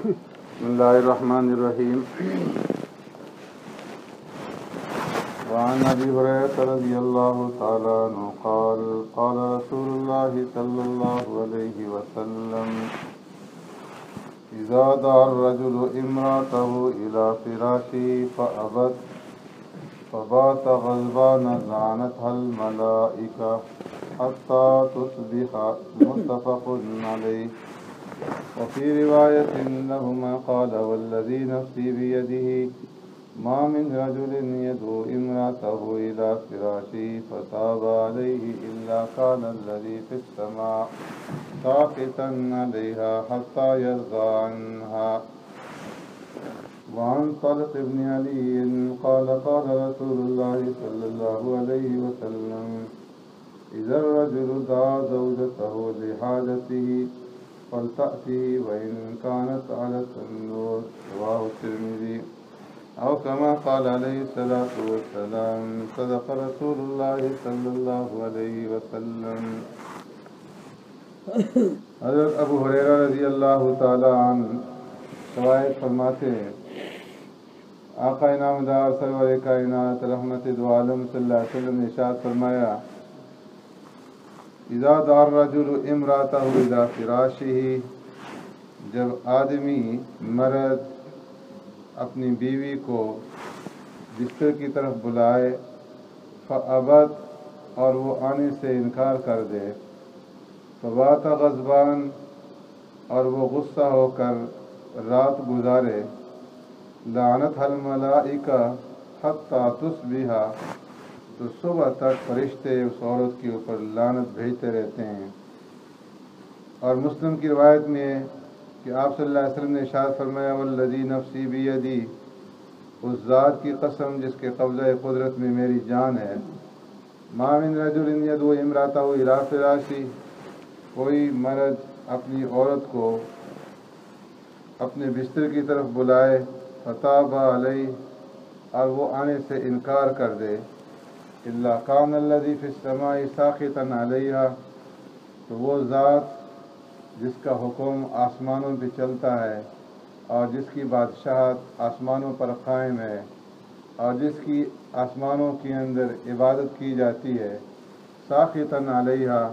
بسم الله الرحمن الرحيم. وعن أبي هريرة رضي الله تعالى عنه قال قال رسول الله صلى الله عليه وسلم إذا دعا الرجل امرأته إلى فراشه فأبت فبات غضبانا لعنتها الملائكة حتى تصبح. متفق عليه. وفي رواية لهما قال والذي نفسي بيده ما من رجل يدعو امرأته إلى فراشه فتاب عليه إلا كان الذي في السماء ساخطا عليها حتى يرضى عنها. وعن طلق بن علي قال قال رسول الله صلى الله عليه وسلم إذا الرجل دعا زوجته لحاجته فلتأته وإن كانت على التنور. رواه الترمذي. أو كما قال عليه الصلاة والسلام صدق رسول الله صلى الله عليه وسلم. حضرت ابو ہریرہ رضی اللہ تعالی عنہ روایت فرماتے ہیں آقا انعامدار سرور کائنات رحمت دو عالم صلی اللہ علیہ وسلم نے ارشاد فرمایا اذا دعا الرجل امرأته الى فراشہ، جب آدمی مرد اپنی بیوی کو بستر کی طرف بلائے فابت، اور وہ آنے سے انکار کر دے، فبات غضبان، اور وہ غصہ ہو کر رات گزارے، لعنتها الملائکہ حتی تصبح، تو صبح تک فرشتے اس عورت کے اوپر لعنت بھیجتے رہتے ہیں۔ اور مسلم کی روایت میں ہے کہ آپ صلی اللہ علیہ وسلم نے ارشاد فرمایا والذی نفسی بیدی، اس ذات کی قسم جس کے قبضہ قدرت میں میری جان ہے، ما من رجل یدعو امرأتہ الی فراشہ، کوئی مرد اپنی عورت کو اپنے بستر کی طرف بلائے فتاب علیہ، اور وہ آنے سے انکار کر دے، الا کان الذی فی السماء ساخطا علیہا، تو وہ ذات جس کا حکم آسمانوں پہ چلتا ہے اور جس کی بادشاہت آسمانوں پر قائم ہے اور جس کی آسمانوں کے اندر عبادت کی جاتی ہے، ساخطا علیہا،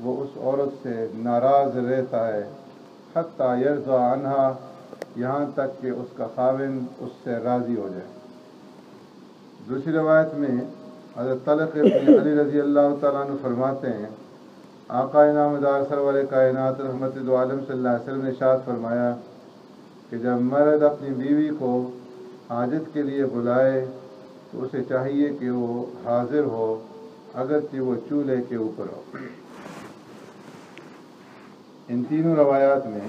وہ اس عورت سے ناراض رہتا ہے، حتی یرضی عنہا، یہاں تک کہ اس کا خاوند اس سے راضی ہو جائے۔ دوسری روایت میں حضرت طلق بن علی رضی اللہ تعالیٰ عنہ فرماتے ہیں آقا انعامدار سرور کائنات رحمت دو عالم صلی اللہ علیہ وسلم نے ارشاد فرمایا کہ جب مرد اپنی بیوی کو حاجت کے لیے بلائے تو اسے چاہیے کہ وہ حاضر ہو اگرچہ وہ چولہے کے اوپر ہو۔ ان تینوں روایات میں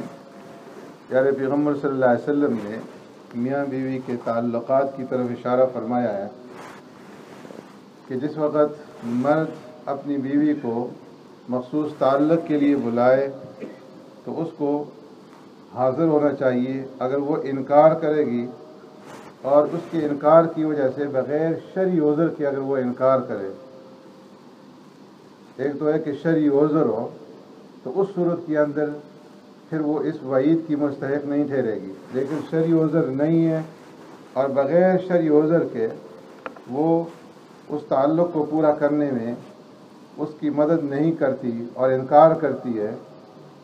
پیارے پیغمبر صلی اللہ علیہ وسلم نے میاں بیوی کے تعلقات کی طرف اشارہ فرمایا ہے کہ جس وقت مرد اپنی بیوی کو مخصوص تعلق کے لیے بلائے تو اس کو حاضر ہونا چاہیے۔ اگر وہ انکار کرے گی اور اس کے انکار کی وجہ سے بغیر شرعی عذر کے اگر وہ انکار کرے، ایک تو ہے کہ شرعی عذر ہو تو اس صورت کے اندر پھر وہ اس وعید کی مستحق نہیں ٹھہرے گی، لیکن شرعی عذر نہیں ہے اور بغیر شرعی عذر کے وہ اس تعلق کو پورا کرنے میں اس کی مدد نہیں کرتی اور انکار کرتی ہے،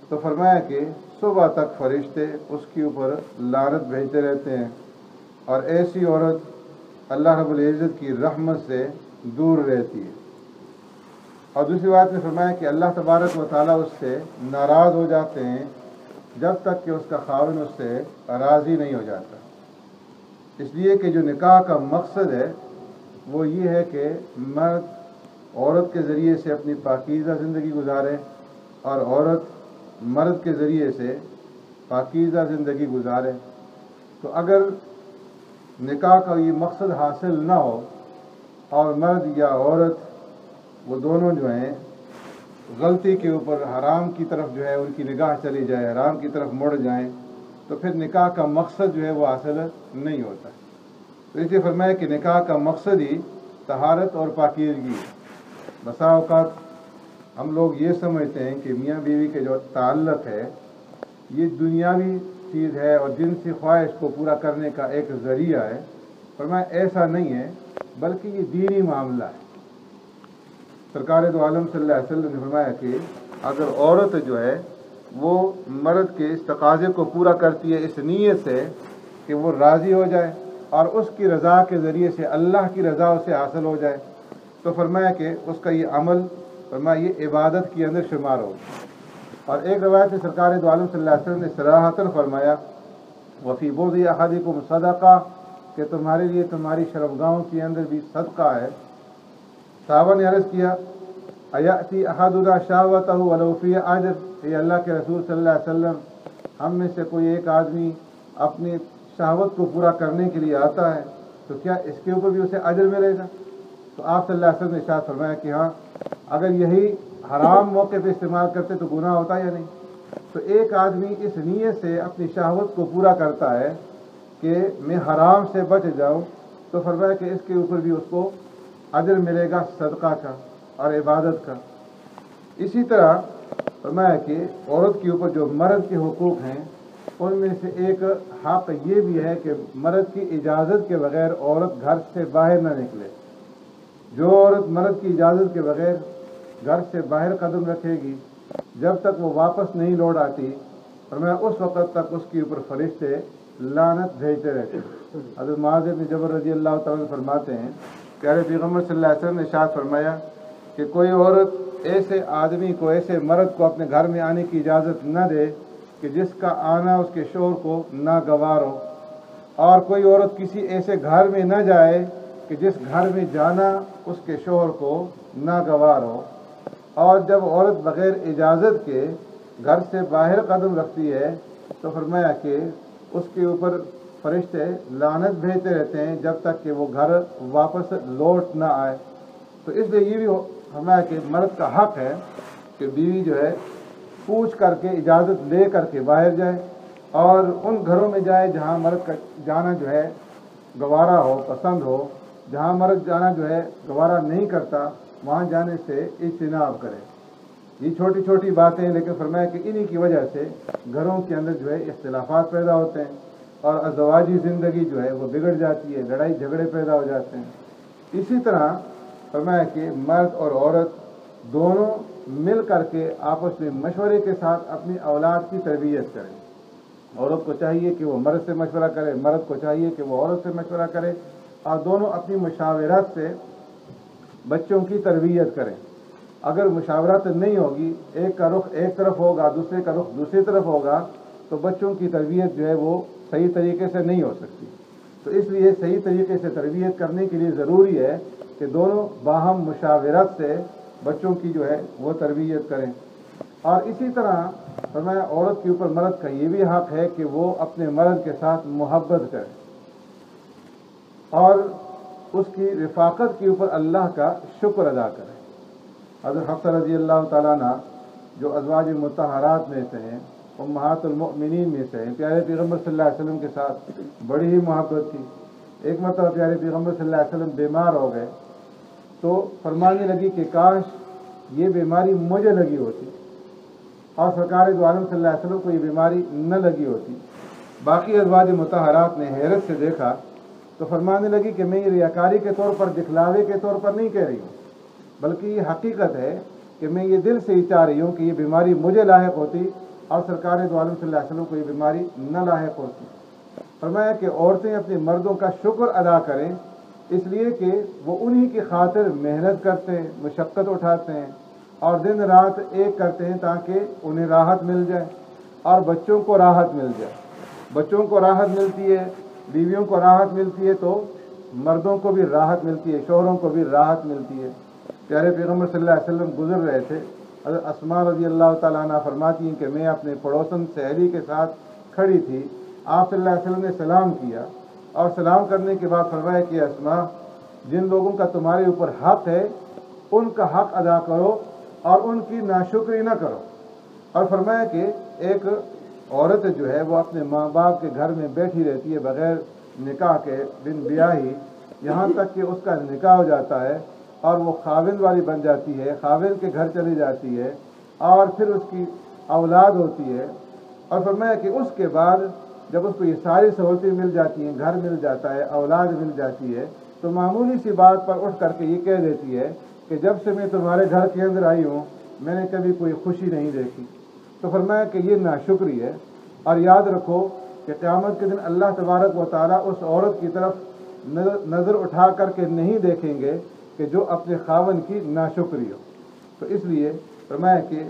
تو فرمایا کہ صبح تک فرشتے اس کے اوپر لعنت بھیجتے رہتے ہیں اور ایسی عورت اللہ رب العزت کی رحمت سے دور رہتی ہے۔ اور دوسری بات میں فرمایا کہ اللہ تبارک و تعالیٰ اس سے ناراض ہو جاتے ہیں جب تک کہ اس کا خاوند اس سے راضی نہیں ہو جاتا۔ اس لیے کہ جو نکاح کا مقصد ہے وہ یہ ہے کہ مرد عورت کے ذریعے سے اپنی پاکیزہ زندگی گزارے اور عورت مرد کے ذریعے سے پاکیزہ زندگی گزارے۔ تو اگر نکاح کا یہ مقصد حاصل نہ ہو اور مرد یا عورت وہ دونوں جو ہیں غلطی کے اوپر حرام کی طرف جو ہے ان کی نگاہ چلی جائے، حرام کی طرف مڑ جائیں، تو پھر نکاح کا مقصد جو ہے وہ حاصل نہیں ہوتا۔ تو اس لیے فرمایا کہ نکاح کا مقصد ہی طہارت اور پاکیزگی ہے۔ بسا اوقات ہم لوگ یہ سمجھتے ہیں کہ میاں بیوی کے جو تعلق ہے یہ دنیاوی چیز ہے اور جنسی خواہش کو پورا کرنے کا ایک ذریعہ ہے، فرمایا ایسا نہیں ہے بلکہ یہ دینی معاملہ ہے۔ سرکار دو عالم صلی اللہ علیہ وسلم نے فرمایا کہ اگر عورت جو ہے وہ مرد کے اس تقاضے کو پورا کرتی ہے اس نیت سے کہ وہ راضی ہو جائے اور اس کی رضا کے ذریعے سے اللہ کی رضا اسے حاصل ہو جائے، تو فرمایا کہ اس کا یہ عمل فرمایا یہ عبادت کے اندر شمار ہو۔ اور ایک روایت میں سرکار دو عالم صلی اللہ علیہ وسلم نے صراحتاً فرمایا وفی بوضع احدکم صدقہ، کہ تمہارے لیے تمہاری شرمگاہوں کے اندر بھی صدقہ ہے۔ صحابہ نے عرض کیا ایأتی احدنا شہوتہ ولو فی اجر، اے اللہ کے رسول صلی اللہ علیہ وسلم، ہم میں سے کوئی ایک آدمی اپنی شہوت کو پورا کرنے کے لیے آتا ہے تو کیا اس کے اوپر بھی اسے اجر ملے گا؟ تو آپ صلی اللہ علیہ وسلم نے ارشاد فرمایا کہ ہاں، اگر یہی حرام موقع پہ استعمال کرتے تو گناہ ہوتا یا نہیں؟ تو ایک آدمی اس نیت سے اپنی شہوت کو پورا کرتا ہے کہ میں حرام سے بچ جاؤں، تو فرمایا کہ اس کے اوپر بھی اس کو اجر ملے گا صدقہ کا اور عبادت کا۔ اسی طرح فرمایا کہ عورت کے اوپر جو مرد کے حقوق ہیں ان میں سے ایک حق یہ بھی ہے کہ مرد کی اجازت کے بغیر عورت گھر سے باہر نہ نکلے۔ جو عورت مرد کی اجازت کے بغیر گھر سے باہر قدم رکھے گی جب تک وہ واپس نہیں لوٹ آتی، فرمایا اس وقت تک اس کے اوپر فرشتے لعنت بھیجتے رہتے ہیں۔ حضرت معاذ بن جبل رضی اللہ تعالیٰ فرماتے ہیں پیارے پیغمبر صلی اللہ علیہ وسلم نے ارشاد فرمایا کہ کوئی عورت ایسے آدمی کو، ایسے مرد کو اپنے گھر میں آنے کی اجازت نہ دے کہ جس کا آنا اس کے شوہر کو ناگوار ہو، اور کوئی عورت کسی ایسے گھر میں نہ جائے کہ جس گھر میں جانا اس کے شوہر کو ناگوار ہو۔ اور جب عورت بغیر اجازت کے گھر سے باہر قدم رکھتی ہے تو فرمایا کہ اس کے اوپر فرشتے لعنت بھیجتے رہتے ہیں جب تک کہ وہ گھر واپس لوٹ نہ آئے۔ تو اس لیے یہ بھی فرمایا کہ مرد کا حق ہے کہ بیوی جو ہے پوچھ کر کے اجازت لے کر کے باہر جائے اور ان گھروں میں جائے جہاں مرد کا جانا جو ہے گوارا ہو، پسند ہو۔ جہاں مرد جانا جو ہے گوارا نہیں کرتا وہاں جانے سے اجتناب کرے۔ یہ چھوٹی چھوٹی باتیں ہیں، لیکن فرمایا کہ انہی کی وجہ سے گھروں کے اندر جو ہے اختلافات پیدا ہوتے ہیں اور ازدواجی زندگی جو ہے وہ بگڑ جاتی ہے، لڑائی جھگڑے پیدا ہو جاتے ہیں۔ اسی طرح فرمایا کہ مرد اور عورت دونوں مل کر کے آپس میں مشورے کے ساتھ اپنی اولاد کی تربیت کریں۔ عورت کو چاہیے کہ وہ مرد سے مشورہ کرے، مرد کو چاہیے کہ وہ عورت سے مشورہ کرے، اور دونوں اپنی مشاورت سے بچوں کی تربیت کریں۔ اگر مشاورت نہیں ہوگی، ایک کا رخ ایک طرف ہوگا، دوسرے کا رخ دوسری طرف ہوگا، تو بچوں کی تربیت جو ہے وہ صحیح طریقے سے نہیں ہو سکتی۔ تو اس لیے صحیح طریقے سے تربیت کرنے کے لیے ضروری ہے کہ دونوں باہم مشاورت سے بچوں کی جو ہے وہ تربیت کریں۔ اور اسی طرح فرمایا عورت کے اوپر مرد کا یہ بھی حق ہے کہ وہ اپنے مرد کے ساتھ محبت کرے اور اس کی رفاقت کے اوپر اللہ کا شکر ادا کرے۔ حضرت حفصہ رضی اللہ تعالیٰ عنہ جو ازواج مطہرات میں سے ہیں، امہات المؤمنین میں سے ہیں، پیارے پیغمبر صلی اللہ علیہ وسلم کے ساتھ بڑی ہی محبت تھی۔ ایک مرتبہ پیارے پیغمبر صلی اللہ علیہ وسلم بیمار ہو گئے تو فرمانے لگی کہ کاش یہ بیماری مجھے لگی ہوتی اور سرکار دو عالم صلی اللہ علیہ وسلم کو یہ بیماری نہ لگی ہوتی۔ باقی ازواج مطہرات نے حیرت سے دیکھا تو فرمانے لگی کہ میں یہ ریاکاری کے طور پر، دکھلاوے کے طور پر نہیں کہہ رہی ہوں، بلکہ یہ حقیقت ہے کہ میں یہ دل سے ہی چاہ رہی ہوں کہ یہ بیماری مجھے لاحق ہوتی اور سرکار دو عالم صلی اللہ علیہ وسلم کو یہ بیماری نہ لاحق ہوتی۔ فرمایا کہ عورتیں اپنے مردوں کا شکر ادا کریں، اس لیے کہ وہ انہی کی خاطر محنت کرتے ہیں، مشقت اٹھاتے ہیں اور دن رات ایک کرتے ہیں تاکہ انہیں راحت مل جائے اور بچوں کو راحت مل جائے۔ بچوں کو راحت ملتی ہے، بیویوں کو راحت ملتی ہے تو مردوں کو بھی راحت ملتی ہے، شوہروں کو بھی راحت ملتی ہے۔ پیارے پیغمبر صلی اللہ علیہ وسلم گزر رہے تھے، حضرت اسماء رضی اللہ تعالیٰ عنہ فرماتی ہیں کہ میں اپنے پڑوسن سہیلی کے ساتھ کھڑی تھی، آپ صلی اللہ علیہ وسلم نے سلام کیا اور سلام کرنے کے بعد فرمایا کہ اسماء، جن لوگوں کا تمہارے اوپر حق ہے ان کا حق ادا کرو اور ان کی ناشکری نہ کرو۔ اور فرمایا کہ ایک عورت جو ہے وہ اپنے ماں باپ کے گھر میں بیٹھی رہتی ہے بغیر نکاح کے، بن بیاہی، یہاں تک کہ اس کا نکاح ہو جاتا ہے اور وہ خاوند والی بن جاتی ہے، خاوند کے گھر چلی جاتی ہے اور پھر اس کی اولاد ہوتی ہے اور فرمایا کہ اس کے بعد جب اس کو یہ ساری سہولتیں مل جاتی ہیں، گھر مل جاتا ہے، اولاد مل جاتی ہے، تو معمولی سی بات پر اٹھ کر کے یہ کہہ دیتی ہے کہ جب سے میں تمہارے گھر کے اندر آئی ہوں میں نے کبھی کوئی خوشی نہیں دیکھی۔ تو فرمایا کہ یہ ناشکری ہے، اور یاد رکھو کہ قیامت کے دن اللہ تبارک و تعالیٰ اس عورت کی طرف نظر اٹھا کر کے نہیں دیکھیں گے کہ جو اپنے خاوند کی ناشکری ہو۔ تو اس لیے فرمایا کہ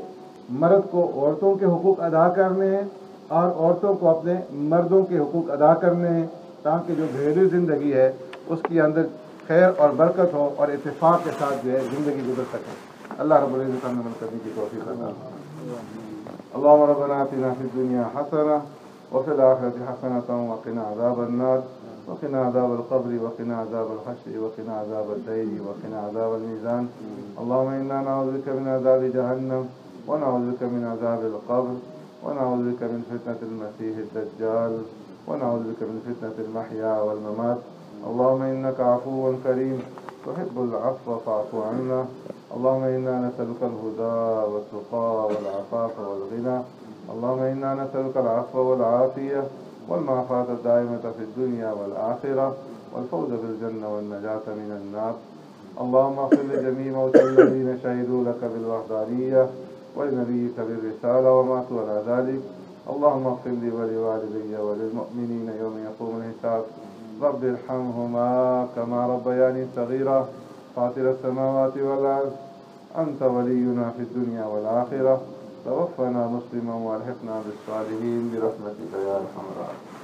مرد کو عورتوں کے حقوق ادا کرنے ہیں اور عورتوں کو اپنے مردوں کے حقوق ادا کرنے ہیں، تاکہ جو گھریلو زندگی ہے اس کے اندر خیر اور برکت ہو اور اتفاق کے ساتھ جو ہے زندگی گزر سکے۔ اللہ رب العزت ہمیں عمل کرنے کی توفیق عطا فرمائے۔ اللهم ربنا آتنا في الدنيا حسنة وفي الآخرة حسنة وقنا عذاب النار وقنا عذاب القبر وقنا عذاب الحشر وقنا عذاب الدين وقنا عذاب الميزان. اللهم إنا نعوذ بك من عذاب جهنم ونعوذ بك من عذاب القبر ونعوذ بك من فتنة المسيح الدجال ونعوذ بك من فتنة المحيا والممات. اللهم إنك عفو كريم تحب العفو فاعف عنا. اللهم إنا نسألك الهدى والتقى والعفاف والغنى. اللهم إنا نسألك العفو والعافية والمعافاة الدائمة في الدنيا والآخرة والفوز بالجنة والنجاة من النار. اللهم اغفر لجميع موتى الذين شهدوا لك بالوحدانية ولنبيك بالرسالة وماتوا على ذلك. اللهم اغفر لي ولوالدي وللمؤمنين يوم يقوم الحساب. رب ارحمهما كما ربياني صغيرا. فاطر السماوات والأرض أنت ولينا في الدنيا والآخرة. توفنا مسلما والحقنا بالصالحين برحمتك يا أرحم الراحمين.